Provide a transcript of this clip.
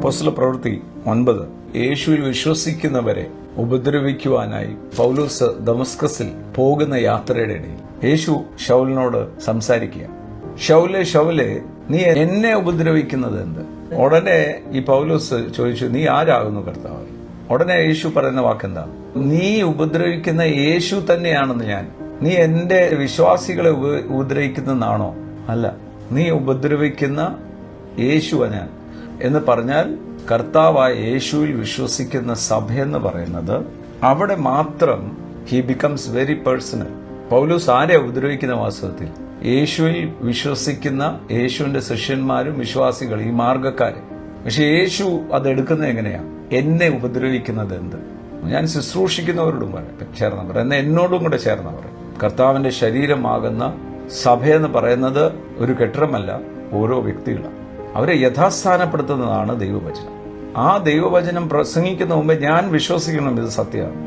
അപ്പോസ്തലപ്രവൃത്തി 9 യേശുവിൽ വിശ്വസിക്കുന്നവരെ ഉപദ്രവിക്കുവാനായി പൗലോസ് ദമസ്കസിൽ പോകുന്ന യാത്രയുടെ ഇടയിൽ യേശു ശൗലിനോട് സംസാരിക്കുക. ശൗലേ, നീ എന്നെ ഉപദ്രവിക്കുന്നത് എന്ത്? ഉടനെ ഈ പൗലോസ് ചോദിച്ചു, നീ ആരാകുന്നു കർത്താവ്? ഉടനെ യേശു പറയുന്ന വാക്കെന്താ? നീ ഉപദ്രവിക്കുന്ന യേശു തന്നെയാണെന്ന് ഞാൻ. നീ എന്റെ വിശ്വാസികളെ ഉപദ്രവിക്കുന്നതാണോ? അല്ല, നീ ഉപദ്രവിക്കുന്ന യേശുവാ ഞാൻ എന്ന് പറഞ്ഞാൽ, കർത്താവായ യേശുവിൽ വിശ്വസിക്കുന്ന സഭയെന്ന് പറയുന്നത് അവിടെ മാത്രം ഹി ബിക്കംസ് വെരി പേഴ്സണൽ. പൗലോസ് ആരെ ഉപദ്രവിക്കുന്ന? വാസ്തവത്തിൽ യേശുവിൽ വിശ്വസിക്കുന്ന യേശുവിന്റെ ശിഷ്യന്മാരും വിശ്വാസികൾ, ഈ മാർഗക്കാര്. പക്ഷെ യേശു അതെടുക്കുന്നത് എങ്ങനെയാ? എന്നെ ഉപദ്രവിക്കുന്നത് എന്ത്? ഞാൻ ശുശ്രൂഷിക്കുന്നവരോടും ചേർന്നവർ, എന്നെ എന്നോടും കൂടെ ചേർന്നവർ. കർത്താവിന്റെ ശരീരമാകുന്ന സഭയെന്ന് പറയുന്നത് ഒരു കെട്ടിടമല്ല, ഓരോ വ്യക്തികളാണ്. അവരെ യഥാസ്ഥാനപ്പെടുത്തുന്നതാണ് ദൈവവചനം. ആ ദൈവവചനം പ്രസംഗിക്കുന്ന മുമ്പേ ഞാൻ വിശ്വസിക്കണം ഇത് സത്യമാണ്.